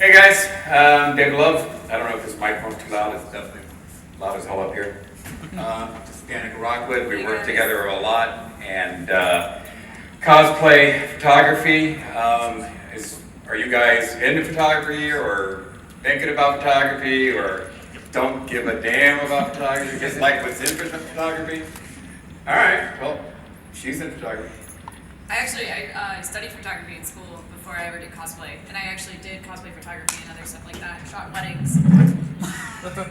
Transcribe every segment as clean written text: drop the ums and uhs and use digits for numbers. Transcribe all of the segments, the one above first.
Hey guys, David Love. I don't know if this microphone's too loud. It's definitely loud as hell up here. This is Danica Rockwood. We work together a lot, and cosplay photography. Are you guys into photography, or thinking about photography, or don't give a damn about photography, just like what's in photography? All right, well, she's in photography. I studied photography in school before I ever did cosplay, and I actually did cosplay photography and other stuff like that. Shot weddings.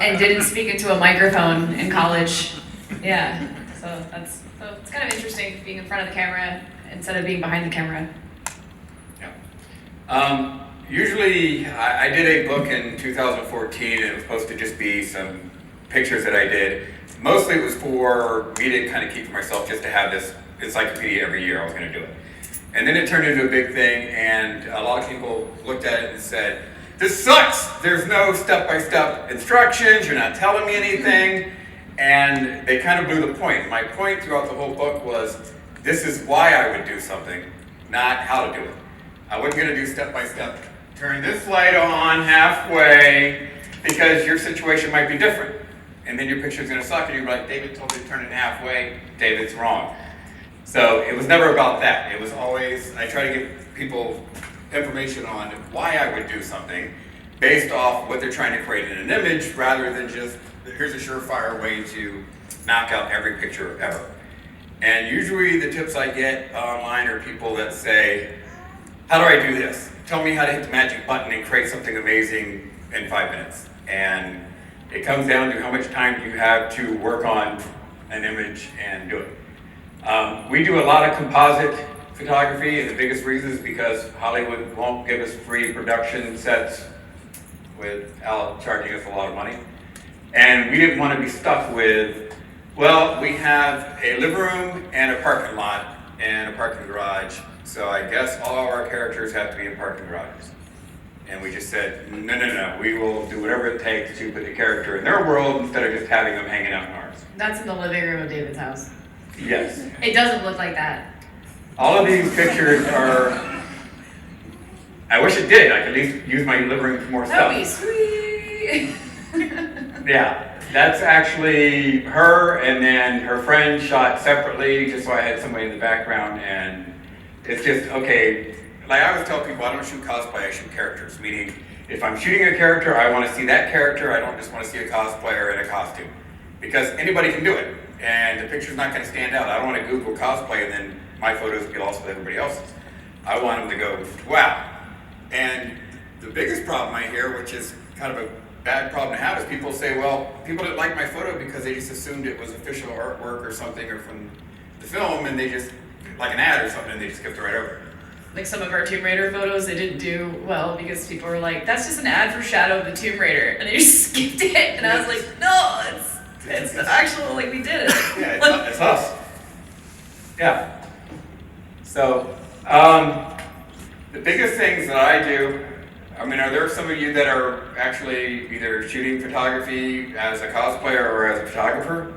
And didn't speak into a microphone in college. Yeah, so it's kind of interesting being in front of the camera instead of being behind the camera. Yeah. Usually, I did a book in 2014, and it was supposed to just be some pictures that I did. Mostly it was for me to kind of keep for myself, just to have this encyclopedia every year. I was going to do it. And then it turned into a big thing, and a lot of people looked at it and said, "This sucks! There's no step-by-step instructions, you're not telling me anything." And they kind of blew the point. My point throughout the whole book was, this is why I would do something, not how to do it. I wasn't going to do step-by-step, turn this light on halfway, because your situation might be different. And then your picture's going to suck, and you're like, "David told me to turn it halfway, David's wrong." So it was never about that. It was always, I try to give people information on why I would do something based off what they're trying to create in an image, rather than just, here's a surefire way to knock out every picture ever. And usually the tips I get online are people that say, "How do I do this? Tell me how to hit the magic button and create something amazing in 5 minutes." And it comes down to how much time you have to work on an image and do it. We do a lot of composite photography, and the biggest reason is because Hollywood won't give us free production sets without charging us a lot of money. And we didn't want to be stuck with, well, we have a living room and a parking lot and a parking garage, so I guess all of our characters have to be in parking garages. And we just said, no, we will do whatever it takes to put the character in their world instead of just having them hanging out in ours. That's in the living room of David's house. Yes. It doesn't look like that. All of these pictures are, I wish it did. I could at least use my living room for more stuff. That'd be sweet. Yeah, that's actually her, and then her friend shot separately, just so I had somebody in the background. And it's just, okay, like I always tell people, I don't shoot cosplay, I shoot characters. Meaning, if I'm shooting a character, I want to see that character. I don't just want to see a cosplayer in a costume, because anybody can do it, and the picture's not going to stand out. I don't want to Google cosplay and then my photos get lost with everybody else's. I want them to go, wow. And the biggest problem I hear, which is kind of a bad problem to have, is people say, well, people didn't like my photo because they just assumed it was official artwork or something, or from the film, and they just, like an ad or something, and they just skipped right over it. Like some of our Tomb Raider photos, they didn't do well because people were like, "That's just an ad for Shadow of the Tomb Raider," and they just skipped it. And I was like, "No, it's the actual, like, we did it." Yeah, it's us. Yeah. So, the biggest things that I do, I mean, are there some of you that are actually either shooting photography as a cosplayer or as a photographer?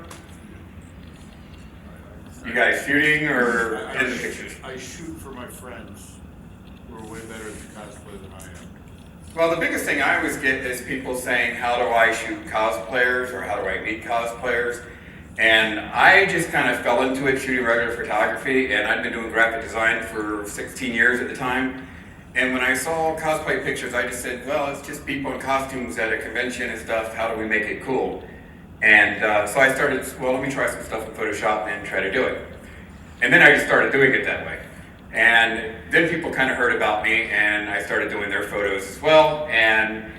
You guys shooting or in the pictures? I shoot for my friends who are way better at the cosplay than I am. Well, the biggest thing I always get is people saying, "How do I shoot cosplayers?" or "How do I meet cosplayers?" And I just kind of fell into it shooting regular photography, and I'd been doing graphic design for 16 years at the time. And when I saw cosplay pictures, I just said, well, it's just people in costumes at a convention and stuff. How do we make it cool? And so I started, well, let me try some stuff in Photoshop and try to do it. And then I just started doing it that way. And then people kind of heard about me, and I started doing their photos as well. And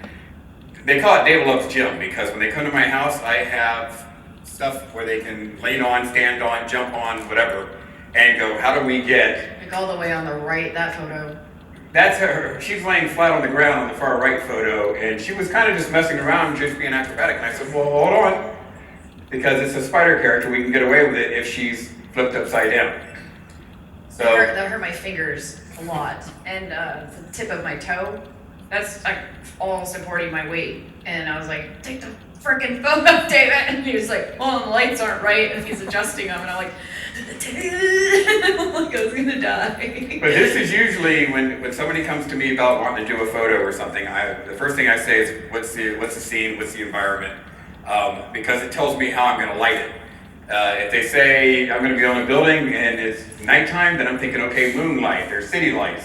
they call it David Love's Gym, because when they come to my house, I have stuff where they can lean on, stand on, jump on, whatever, and go, how do we get... Like all the way on the right, that photo. That's her. She's laying flat on the ground on the far right photo, and she was kind of just messing around, just being acrobatic. And I said, well, hold on, because it's a spider character. We can get away with it if she's flipped upside down. So That hurt my fingers a lot, and the tip of my toe. That's like all supporting my weight. And I was like, take the freaking phone up, David. And he was like, oh, the lights aren't right. And he's adjusting them. And I'm like, I was gonna die. But this is usually when somebody comes to me about wanting to do a photo or something, the first thing I say is, what's the scene, what's the environment? Because it tells me how I'm gonna light it. If they say I'm gonna be on a building and it's nighttime, then I'm thinking, okay, moonlight, there's city lights.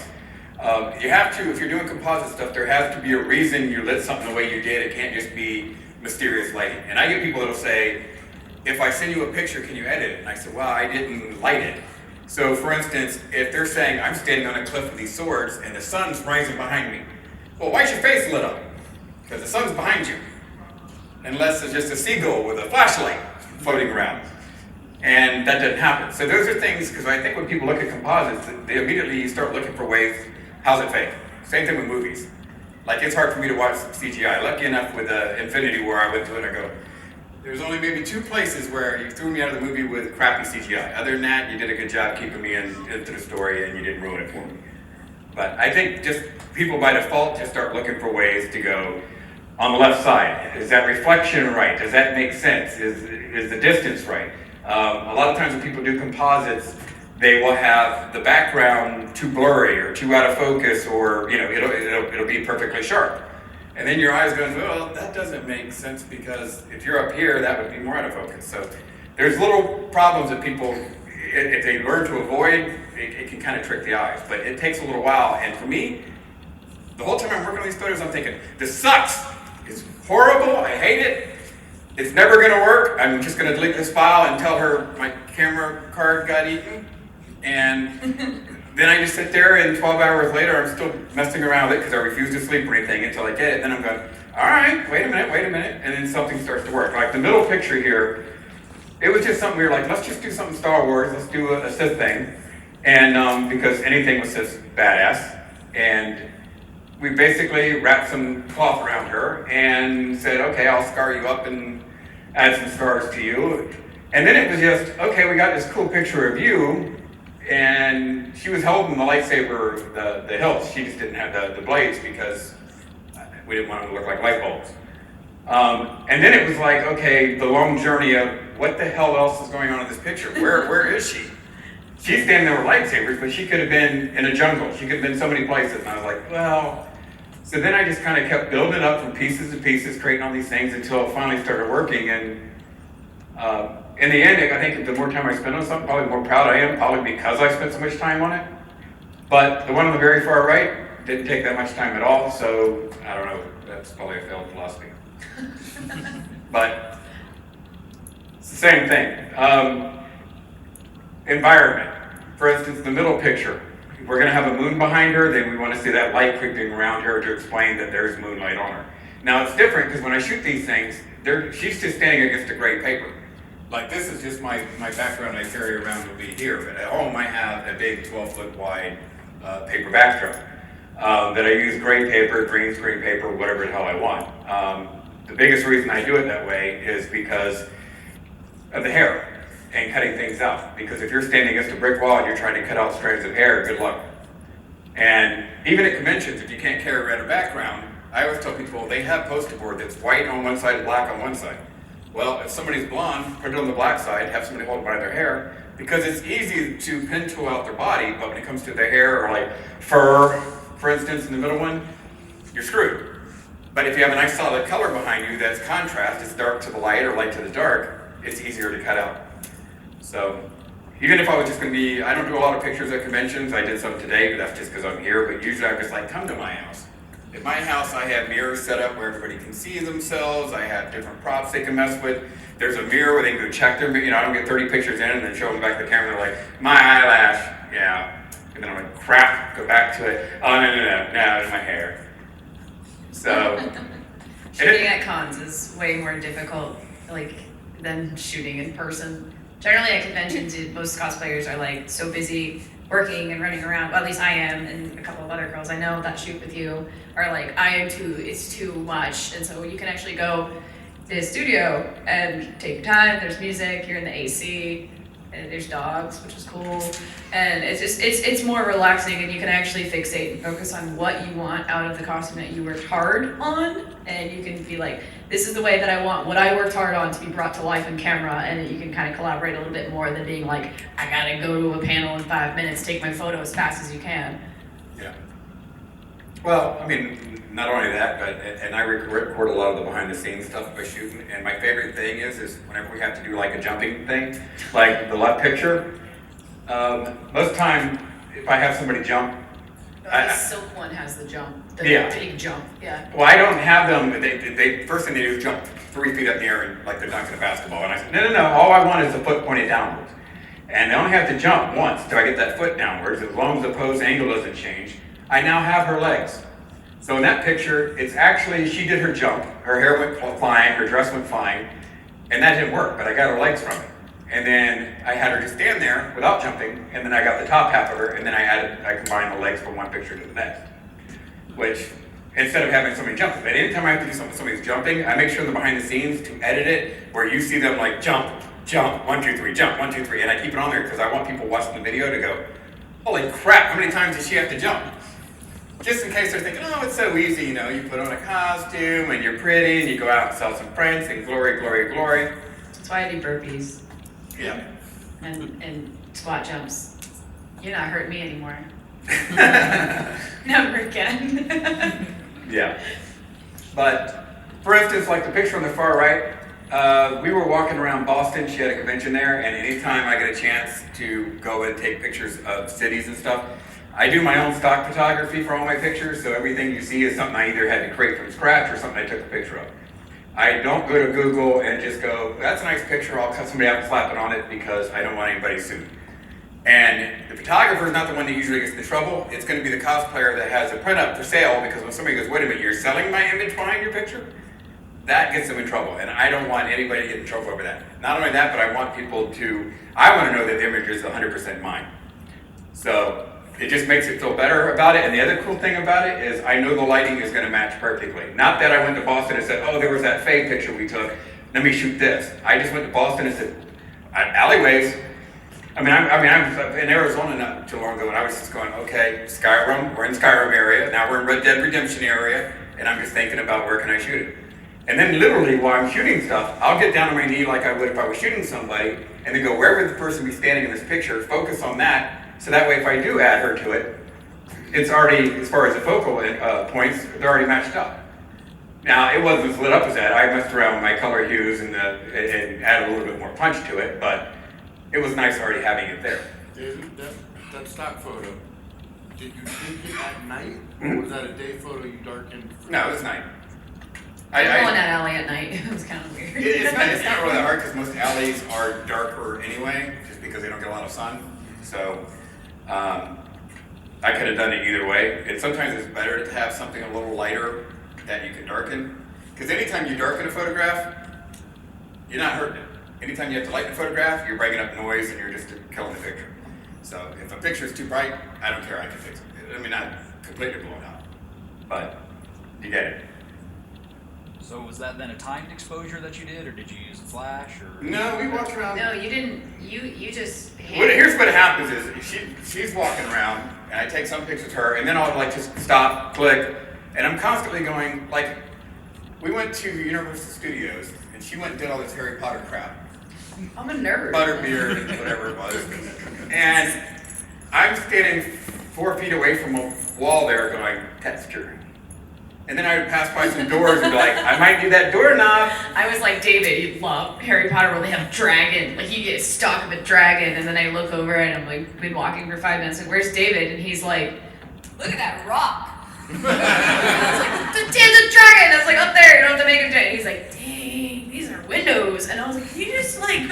You have to, if you're doing composite stuff, there has to be a reason you lit something the way you did. It can't just be mysterious lighting. And I get people that'll say, if I send you a picture, can you edit it? And I said, well, I didn't light it. So for instance, if they're saying, I'm standing on a cliff with these swords and the sun's rising behind me. Well, why's your face lit up? Because the sun's behind you. Unless it's just a seagull with a flashlight floating around. And that doesn't happen. So those are things, because I think when people look at composites, they immediately start looking for ways, how's it fake? Same thing with movies. Like, it's hard for me to watch CGI. Lucky enough with Infinity War, I went to it and I go, there's only maybe 2 places where you threw me out of the movie with crappy CGI. Other than that, you did a good job keeping me into the story and you didn't ruin it for me. But I think just people by default just start looking for ways to go, on the left side, is that reflection right? Does that make sense? Is the distance right? A lot of times when people do composites, they will have the background too blurry or too out of focus, or it'll be perfectly sharp. And then your eyes goes, well, that doesn't make sense because if you're up here, that would be more out of focus. So there's little problems that people, if they learn to avoid, it can kind of trick the eyes. But it takes a little while. And for me, the whole time I'm working on these photos, I'm thinking, this sucks. It's horrible. I hate it. It's never going to work. I'm just going to delete this file and tell her my camera card got eaten. And then I just sit there, and 12 hours later, I'm still messing around with it because I refuse to sleep or anything until I get it. Then I'm going, all right, wait a minute. And then something starts to work. Like the middle picture here, it was just something we were like, let's just do something Star Wars. Let's do a Sith thing. And because anything was Sith badass. And we basically wrapped some cloth around her and said, okay, I'll scar you up and add some scars to you. And then it was just, okay, we got this cool picture of you. And she was holding the lightsaber, the hilts. She just didn't have the blades because we didn't want them to look like light bulbs. And then it was like, okay, the long journey of what the hell else is going on in this picture? Where is she? She's standing there with lightsabers, but she could have been in a jungle. She could have been so many places. And I was like, well. So then I just kind of kept building it up from pieces to pieces, creating all these things until it finally started working. And in the end, I think the more time I spend on something, probably the more proud I am, probably because I spent so much time on it. But the one on the very far right didn't take that much time at all, so I don't know, that's probably a failed philosophy. But it's the same thing. Environment. For instance, the middle picture. If we're going to have a moon behind her, then we want to see that light creeping around her to explain that there's moonlight on her. Now it's different because when I shoot these things, she's just standing against a gray paper. Like this is just my background I carry around will be here, but at home I have a big 12-foot wide paper backdrop that I use gray paper, green screen paper, whatever the hell I want. The biggest reason I do it that way is because of the hair and cutting things out. Because if you're standing against a brick wall and you're trying to cut out strands of hair, good luck. And even at conventions, if you can't carry around a background, I always tell people they have poster board that's white on one side and black on one side. Well, if somebody's blonde, put it on the black side, have somebody hold it by their hair, because it's easy to pin tool out their body, but when it comes to their hair or like fur, for instance, in the middle one, you're screwed. But if you have a nice solid color behind you that's contrast, it's dark to the light or light to the dark, it's easier to cut out. So even if I was just going to be, I don't do a lot of pictures at conventions, I did some today, but that's just because I'm here, but usually I'm just like, come to my house. At my house, I have mirrors set up where everybody can see themselves. I have different props they can mess with. There's a mirror where they can go check their, I don't get 30 pictures in and then show them back to the camera. They're like, my eyelash, yeah. And then I'm like, crap, go back to it. Oh, no, it's my hair. So. Shooting at cons is way more difficult, than shooting in person. Generally at conventions, most cosplayers are so busy working and running around. Well, at least I am, and a couple of other girls I know that shoot with you are it's too much. And so you can actually go to the studio and take your time. There's music, you're in the AC, and there's dogs, which is cool, and it's more relaxing, and you can actually fixate and focus on what you want out of the costume that you worked hard on, and you can be like, this is the way that I want what I worked hard on to be brought to life on camera, and you can kind of collaborate a little bit more than being like, I gotta go to a panel in 5 minutes, take my photo as fast as you can. Yeah. Well, I mean, not only that, but and I record a lot of the behind the scenes stuff by shooting. And my favorite thing is whenever we have to do like a jumping thing, like the left picture. Most time, if I have somebody jump, The silk one has the jump, the Yeah. big jump, yeah. well, I don't have them. They first thing they do is jump 3 feet up in the air and like they're dunking a basketball. And I said, no. All I want is the foot pointed downwards. And they only have to jump once till I get that foot downwards. As long as the pose angle doesn't change, I now have her legs. So in that picture, it's actually, she did her jump, her hair went flying, her dress went flying, and that didn't work, but I got her legs from it. And then I had her just stand there without jumping, and then I got the top half of her, and then I combined the legs from one picture to the next. Which, instead of having somebody jump, but anytime I have to do something, somebody's jumping, I make sure they're behind the scenes to edit it, where you see them like jump, 1, 2, 3, jump, 1, 2, 3, and I keep it on there because I want people watching the video to go, holy crap, how many times does she have to jump? Just in case they're thinking, oh, it's so easy, you know, you put on a costume and you're pretty and you go out and sell some prints and glory, glory, glory. That's why I do burpees Yeah. and squat jumps. You're not hurting me anymore. Never again. Yeah. But, for instance, like the picture on the far right, we were walking around Boston, she had a convention there, and anytime I get a chance to go and take pictures of cities and stuff, I do my own stock photography for all my pictures, so everything you see is something I either had to create from scratch or something I took a picture of. I don't go to Google and just go, that's a nice picture, I'll cut somebody out and slap it on it because I don't want anybody sued. And the photographer is not the one that usually gets in trouble, it's going to be the cosplayer that has a print up for sale because when somebody goes, wait a minute, you're selling my image behind your picture? That gets them in trouble, and I don't want anybody to get in trouble over that. Not only that, but I want people to, I want to know that the image is 100% mine. So, it just makes it feel better about it, and the other cool thing about it is I know the lighting is going to match perfectly. Not that I went to Boston and said, oh, there was that fake picture we took, let me shoot this. I just went to Boston and said, alleyways. I'm in Arizona not too long ago, and I was just going, okay, Skyrim, we're in Skyrim area, now we're in Red Dead Redemption area, and I'm just thinking about where can I shoot it. And then literally while I'm shooting stuff, I'll get down on my knee like I would if I was shooting somebody, and then go, where would the person be standing in this picture, focus on that, so that way if I do add her to it, it's already, as far as the focal points, they're already matched up. Now, it wasn't as lit up as that. I messed around with my color hues and added a little bit more punch to it, but it was nice already having it there. David, that stock photo, did you take it at night, or was that a day photo you darkened? No, it was night. I'm going that alley at night. It was kind of weird. It's not really that hard because most alleys are darker anyway, just because they don't get a lot of sun. So, I could have done it either way. And sometimes it's better to have something a little lighter that you can darken. Because anytime you darken a photograph, you're not hurting it. Anytime you have to lighten a photograph, you're bringing up noise and you're just killing the picture. So if a picture is too bright, I don't care, I can fix it. I mean, not completely blown out, but you get it. So was that then a timed exposure that you did, or did you use a flash, or? No, we walked around. No, you didn't. You just. Here's what happens is she's walking around, and I take some pictures of her, and then I'll like just stop, click, and I'm constantly going like, we went to Universal Studios, and she went and did all this Harry Potter crap. I'm a nerd. Butterbeard and whatever it was, and I'm standing 4 feet away from a wall there, going texture. And then I would pass by some doors and be like, I might need that doorknob. I was like, David, you love Harry Potter where they have dragon. Like, you get stock of a dragon, and then I look over and I'm like, been walking for 5 minutes, like, where's David? And he's like, Look at that rock. and I was like, there's a dragon that's like up there, you don't have to make him giant. He's like, dang, these are windows. And I was like, you just like,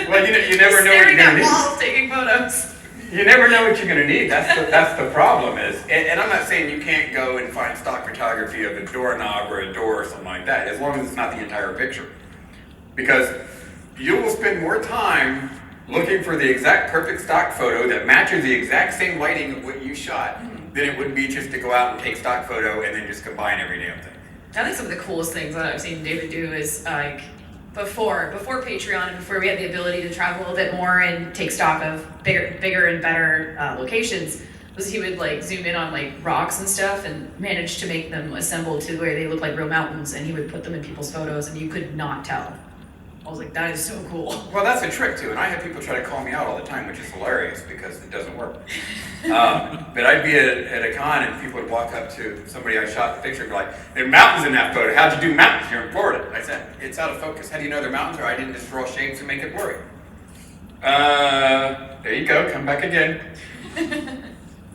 Well, you never know what staring you're at gonna need. walls taking photos. You never know what you're going to need. That's the problem is, and I'm not saying you can't go and find stock photography of a doorknob or a door or something like that, as long as it's not the entire picture. Because you will spend more time looking for the exact perfect stock photo that matches the exact same lighting of what you shot than it would be just to go out and take stock photo and then just combine every damn thing. I think some of the coolest things that I've seen David do is like before Patreon and before we had the ability to travel a little bit more and take stock of bigger and better locations, was he would like zoom in on like rocks and stuff and manage to make them assemble to where they look like real mountains, and he would put them in people's photos and you could not tell. I was like, that is so cool. Well, that's a trick too, and I have people try to call me out all the time, which is hilarious because it doesn't work. But I'd be at a con and people would walk up to somebody I shot the picture and be like, there are mountains in that photo. How'd you do mountains? You're in Florida. I said, it's out of focus. How do you know they're mountains? Or I didn't just draw shapes and make it blurry. There you go, come back again.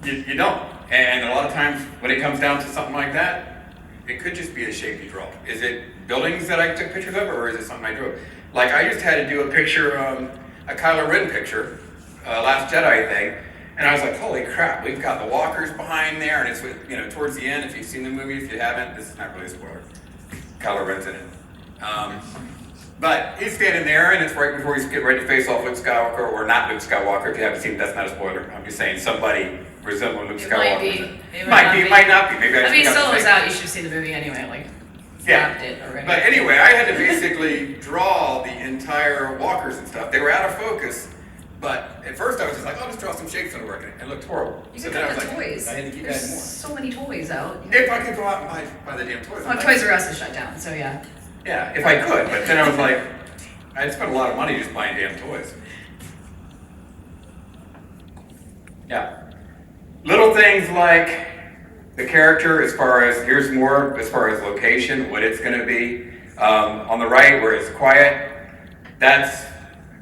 You don't. And a lot of times when it comes down to something like that, it could just be a shape you draw. Is it buildings that I took pictures of, or is it something I drew? Like I just had to do a picture, a Kylo Ren picture, Last Jedi thing, and I was like, holy crap, we've got the walkers behind there, and it's, you know, towards the end, if you've seen the movie, if you haven't, this is not really a spoiler. Kylo Ren's in it. But he's standing there, and it's right before he's getting ready to face off Luke Skywalker, or not Luke Skywalker. If you haven't seen it, that's not a spoiler. I'm just saying somebody resembling Luke Skywalker. Might be. It Might not be. Maybe I mean, just Solo's forgot out. You should have seen the movie anyway. Like, Yeah. stopped it already. But anyway, I had to basically draw the entire walkers and stuff. They were out of focus, but at first I was just like, I'll just draw some shapes and work, and it looked horrible. You So could then I cut was the like, toys. I had to keep There's adding more. so many toys out. If I could go out and buy the damn toys. Well, I'm Toys like, R Us is shut down, so yeah. yeah, if I could, but then I was like, I'd spent a lot of money just buying damn toys. Yeah. Little things like the character, as far as, here's more, as far as location, what it's going to be. On the right, where it's quiet, that's,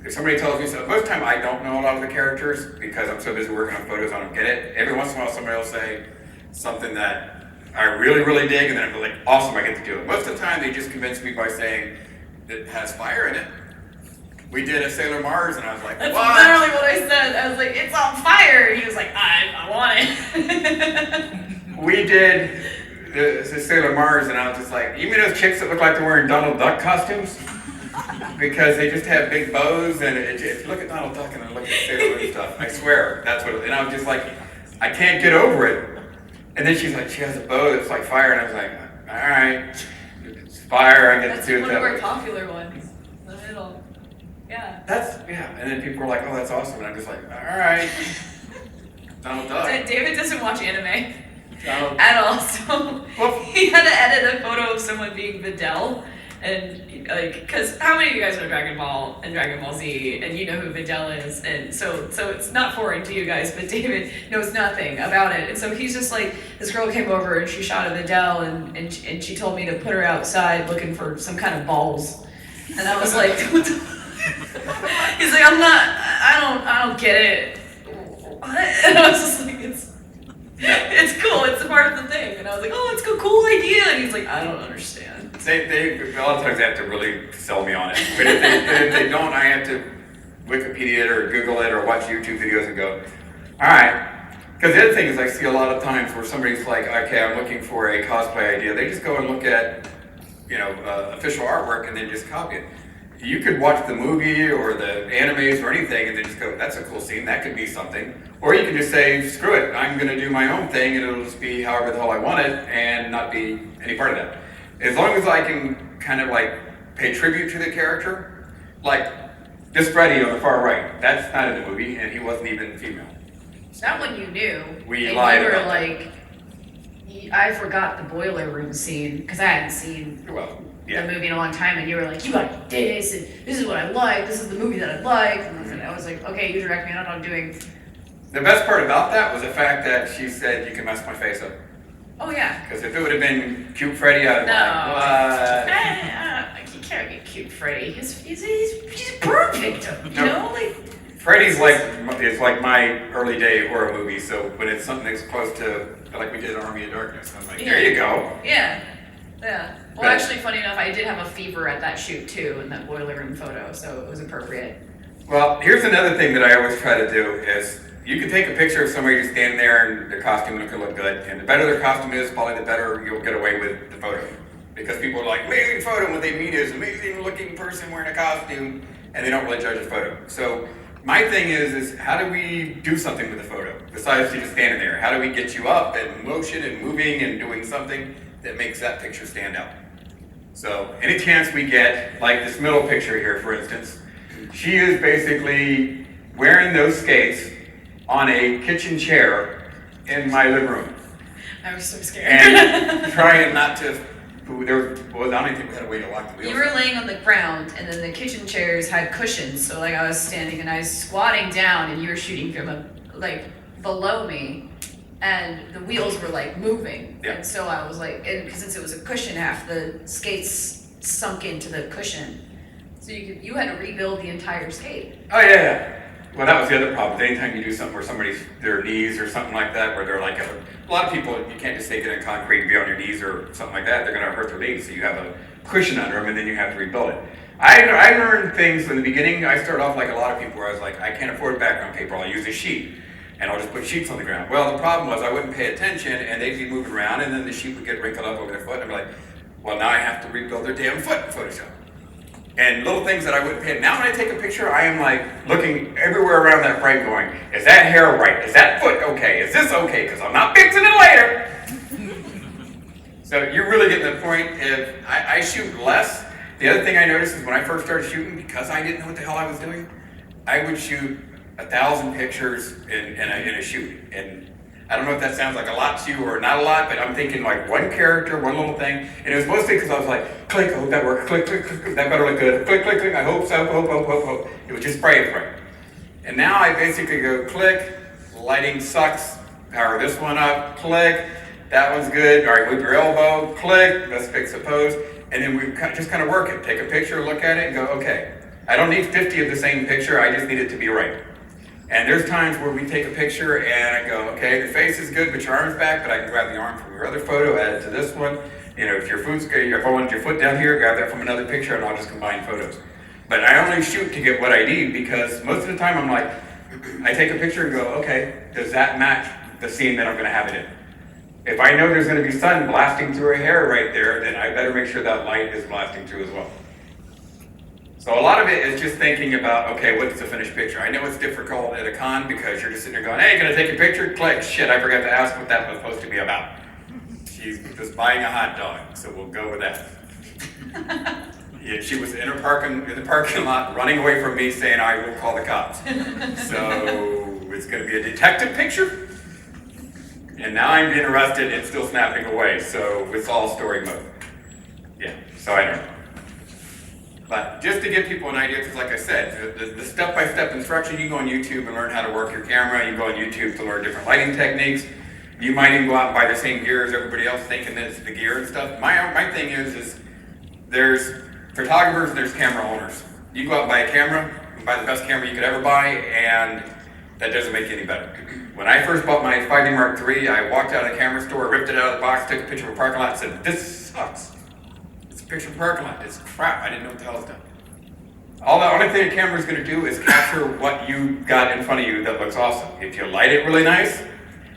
if somebody tells me so, most of the time I don't know a lot of the characters because I'm so busy working on photos, I don't get it. Every once in a while somebody will say something that I really, really dig, and then I'm like, awesome, I get to do it. Most of the time they just convince me by saying it has fire in it. We did a Sailor Mars, and I was like, That's what? literally what I said. I was like, it's on fire. And he was like, I want it. We did the Sailor Mars, and I was just like, you mean those chicks that look like they're wearing Donald Duck costumes? Because they just have big bows, and if you look at Donald Duck and then look at Sailor Moon stuff, I swear, that's what, and I was just like, I can't get over it. And then she's like, she has a bow that's like fire, and I was like, all right, it's fire, I get That's to do it one that of our way. popular ones. The middle. Yeah. Yeah, and then people were like, oh, that's awesome, and I'm just like, all right, Donald Duck. David doesn't watch anime Donald. at all, so Well- he had to edit a photo of someone being Videl. And like, because how many of you guys know Dragon Ball and Dragon Ball Z, and you know who Videl is, and so it's not foreign to you guys, but David knows nothing about it, and so he's just like, this girl came over and she shot a Videl, and she told me to put her outside looking for some kind of balls, and I was like, he's like, I don't get it, and I was just like, it's cool, it's a part of the thing, and I was like, oh, it's a cool idea, and he's like, I don't understand. They a lot of times they have to really sell me on it. But if they don't, I have to Wikipedia it or Google it or watch YouTube videos and go, all right. Because the other thing is I see a lot of times where somebody's like, okay, I'm looking for a cosplay idea. They just go and look at, official artwork and then just copy it. You could watch the movie or the animes or anything and then just go, that's a cool scene, that could be something. Or you can just say, screw it, I'm going to do my own thing and it'll just be however the hell I want it and not be any part of that. As long as I can kind of like pay tribute to the character, like this Freddy on the far right, that's not in the movie and he wasn't even female. That one you knew. We and lied you were about like, I forgot the boiler room scene because I hadn't seen Well, the yeah. movie in a long time, and you were like, you got this, and this is what I like, this is the movie that I like, and I was like, okay, you direct me on what I'm doing. The best part about that was the fact that she said you can mess my face up. Oh yeah. Because if it would have been cute Freddy, I'd have been No. like, what? You can't get cute Freddy. He's a burn victim, you No. know? Like, Freddy's like my early day horror movie, so when it's something that's close to, like we did Army of Darkness, I'm like, there you go. yeah. Yeah. Well, But- actually, funny enough, I did have a fever at that shoot too, in that boiler room photo, so it was appropriate. Well, here's another thing that I always try to do is you can take a picture of somebody just standing there and their costume can look good, and the better their costume is, probably the better you'll get away with the photo. Because people are like, amazing photo, and what they mean is amazing looking person wearing a costume, and they don't really judge the photo. So my thing is how do we do something with the photo, besides you just standing there? How do we get you up and motion and moving and doing something that makes that picture stand out? So any chance we get, like this middle picture here, for instance, she is basically wearing those skates on a kitchen chair in my living room. I was so scared. And trying not to, I don't even think we had a way to lock the wheels. You were laying on the ground, and then the kitchen chairs had cushions. So like I was standing and I was squatting down, and you were shooting from below me, and the wheels were like moving. Yeah. And so I was like, and since it was a cushion, half the skates sunk into the cushion, so you had to rebuild the entire skate. Oh yeah. Well, that was the other problem. Anytime you do something where somebody's their knees or something like that, where they're like a lot of people, you can't just take it in concrete and be on your knees or something like that. They're going to hurt their knees, so you have a cushion under them, and then you have to rebuild it. I learned things in the beginning. I started off like a lot of people, where I was like, I can't afford background paper. I'll use a sheet, and I'll just put sheets on the ground. Well, the problem was I wouldn't pay attention, and they'd be moving around, and then the sheet would get wrinkled up over their foot, and I'm like, well, now I have to rebuild their damn foot in Photoshop. And little things that I wouldn't pay. Now when I take a picture, I am like looking everywhere around that frame going, is that hair right? Is that foot okay? Is this okay? Because I'm not fixing it later. So you're really getting the point. If I shoot less. The other thing I noticed is when I first started shooting, because I didn't know what the hell I was doing, I would shoot 1,000 pictures in a shoot. And I don't know if that sounds like a lot to you or not a lot, but I'm thinking like one character, one little thing. And it was mostly because I was like, click, I hope that works, click, click, click, that better look good, click, click, click, I hope so, hope. It was just spray and pray. And now I basically go click, lighting sucks, power this one up, click, that one's good, all right, move your elbow, click, let's fix the pose. And then we just kind of work it, take a picture, look at it, and go, okay, I don't need 50 of the same picture, I just need it to be right. And there's times where we take a picture and I go, okay, the face is good, but your arm's back, but I can grab the arm from your other photo, add it to this one. You know, if I wanted your foot down here, grab that from another picture, and I'll just combine photos. But I only shoot to get what I need, because most of the time I'm like, I take a picture and go, okay, does that match the scene that I'm gonna have it in? If I know there's gonna be sun blasting through her hair right there, then I better make sure that light is blasting through as well. So a lot of it is just thinking about, okay, what's the finished picture? I know it's difficult at a con because you're just sitting there going, hey, gonna take a picture? Click, shit, I forgot to ask what that was supposed to be about. She's just buying a hot dog, so we'll go with that. Yeah, she was in the parking lot running away from me saying, I will call the cops. So it's gonna be a detective picture? And now I'm being arrested and still snapping away, so it's all story mode. Yeah, so I don't know. But just to give people an idea, because like I said, the step-by-step instruction, you can go on YouTube and learn how to work your camera. You can go on YouTube to learn different lighting techniques. You might even go out and buy the same gear as everybody else, thinking that it's the gear and stuff. My thing is there's photographers and there's camera owners. You go out and buy a camera, and buy the best camera you could ever buy, and that doesn't make it any better. When I first bought my 5D Mark III, I walked out of the camera store, ripped it out of the box, took a picture of a parking lot, and said, this sucks. Picture of the parking lot. It's crap. I didn't know what the hell was done. The only thing a camera is going to do is capture what you got in front of you that looks awesome. If you light it really nice,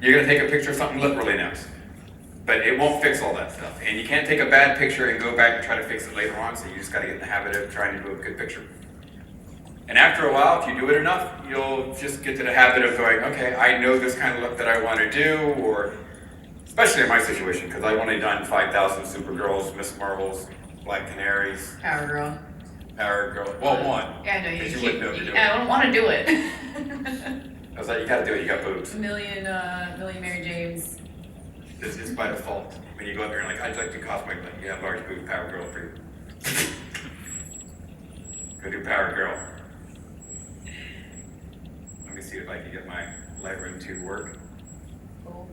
you're going to take a picture of something that looked really nice. But it won't fix all that stuff. And you can't take a bad picture and go back and try to fix it later on, so you just got to get in the habit of trying to do a good picture. And after a while, if you do it enough, you'll just get to the habit of going, okay, I know this kind of look that I want to do, or especially in my situation, because I've only done 5,000 Supergirls, Miss Marvels, Black Canaries, Power Girl. Well, one. Yeah, I know you wouldn't know to do it. I don't want to do it. I was like, you gotta do it, you got boobs. Million Mary Janes. It's by default. When you go up there and like, I'd like to cosplay, but you have large boob, Power Girl for you. Go do Power Girl. Let me see if I can get my Lightroom to work. Cool.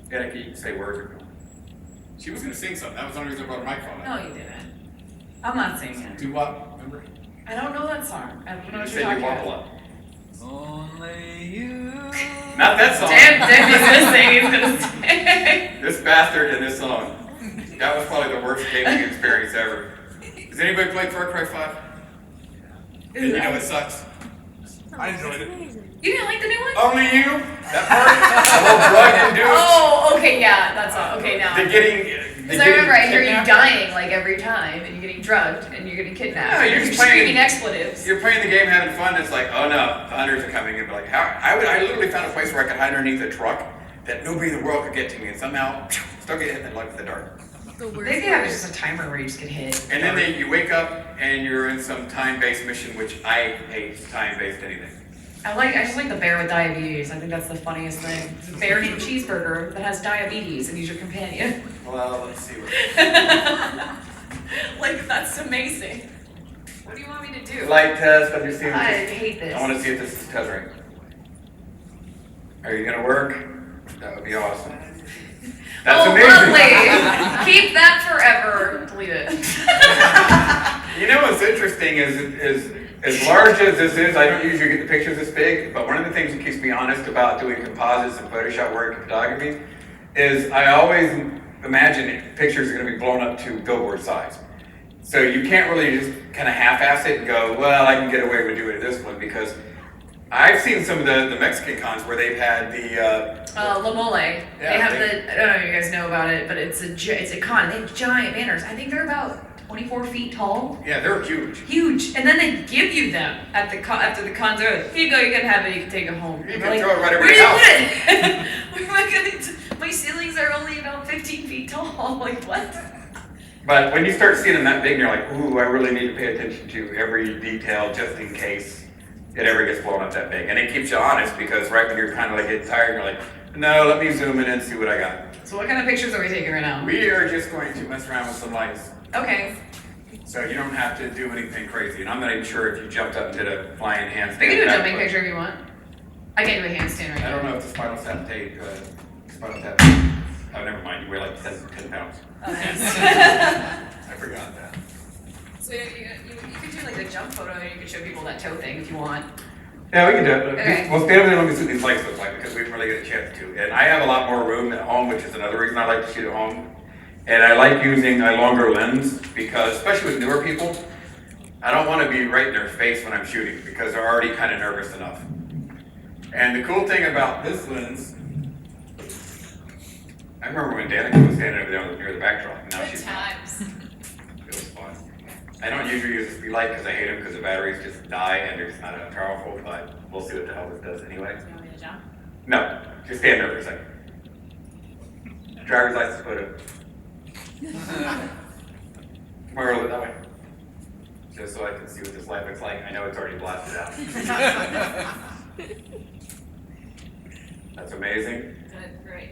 Danica, you can say words or no. She was gonna sing something. That was the only reason I brought a microphone. No, you didn't. I'm not singing. Do what? Remember? I don't know that song. I don't know what You you're said talking you walk a about. lot. Only you. Not that song. Damn, Debbie's gonna sing. He's gonna sing. This bastard in this song. That was probably the worst gaming experience ever. Has anybody played Far Cry 5? And you know it sucks. I enjoyed it. You didn't like the new one? Only you? That part? The whole drug induced. Oh, okay, yeah, that's all. Okay, now. The getting Because I remember I hear you dying like every time, and you're getting drugged, and you're getting kidnapped. No, you're and just playing- screaming expletives. You're playing the game, having fun. It's like, oh no, the hunters are coming in. But like, how? I literally found a place where I could hide underneath a truck that nobody in the world could get to me, and somehow still get hit in the leg with the dart. They have just a timer where you just get hit. And then you wake up and you're in some time-based mission, which I hate time-based anything. I just like the bear with diabetes. I think that's the funniest thing. It's a bear named Cheeseburger that has diabetes, and he's your companion. Well, let's see what. Like, that's amazing. What do you want me to do? Light test. I'm just seeing. I hate this. I want to see if this is tethering. Are you gonna work? That would be awesome. That's amazing. Lovely. Keep that forever. Delete it. You know what's interesting is as large as this is, I don't usually get the pictures this big, but one of the things that keeps me honest about doing composites and Photoshop work and photography is I always imagine pictures are going to be blown up to billboard size. So you can't really just kind of half-ass it and go, well, I can get away with doing this one, because I've seen some of the Mexican cons where they've had the La Mole. They have I don't know if you guys know about it, but it's a con. They have giant banners. I think they're about 24 feet tall. yeah, they're huge. Huge. And then they give you them at the after the con's over. Here you go, you can have it, you can take it home. You We're can throw it right over where your do house. you put it? Where am I gonna my ceilings are only about 15 feet tall. Like, what? But when you start seeing them that big, you're like, ooh, I really need to pay attention to every detail just in case it ever gets blown up that big. And it keeps you honest, because right when you're kind of like getting tired, you're like, no, let me zoom in and see what I got. So what kind of pictures are we taking right now? We are just going to mess around with some lights. Okay. So you don't have to do anything crazy. And I'm not even sure if you jumped up and did a flying handstand. We can do a back, jumping but picture if you want. I can't do a handstand right I now. don't know if the spinal tap tape, oh, never mind, you weigh like 10 pounds. Okay. I forgot that. So you could do like a jump photo, and you could show people that toe thing if you want. Yeah, we can do it. Okay. Well, stand over there and let me see what these lights look like, because we didn't really get a chance to. And I have a lot more room at home, which is another reason I like to shoot at home. And I like using a longer lens, because especially with newer people, I don't want to be right in their face when I'm shooting, because they're already kind of nervous enough. And the cool thing about this lens, I remember when Danica was standing over there near the backdrop, and now Good she's times. It was fun. I don't usually use a speed light because I hate them, because the batteries just die and they're just not that powerful, but we'll see what the hell this does anyway. You want me to jump? No, just stand there for a second. Driver's license photo. Come on, roll it that way. Just so I can see what this light looks like. I know it's already blasted out. That's amazing. Good, great.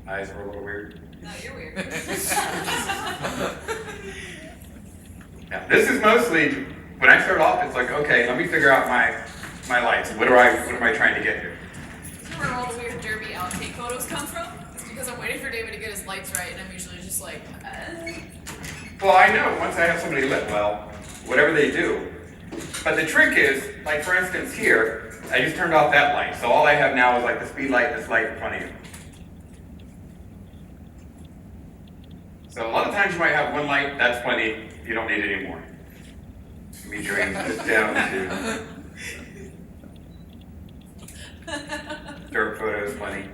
Eyes were a little weird. No, you're weird. Now, this is mostly, when I start off, it's like, okay, let me figure out my lights. What am I trying to get here? That's where all the weird derby outtake photos come from. It's because I'm waiting for David to get his lights right, and I'm usually just like, Well, I know once I have somebody lit well, whatever they do. But the trick is, like for instance here, I just turned off that light. So all I have now is like the speed light and this light in front of you. So a lot of times you might have one light, that's plenty, you don't need any more. Let me drain this down to dirt photos, plenty.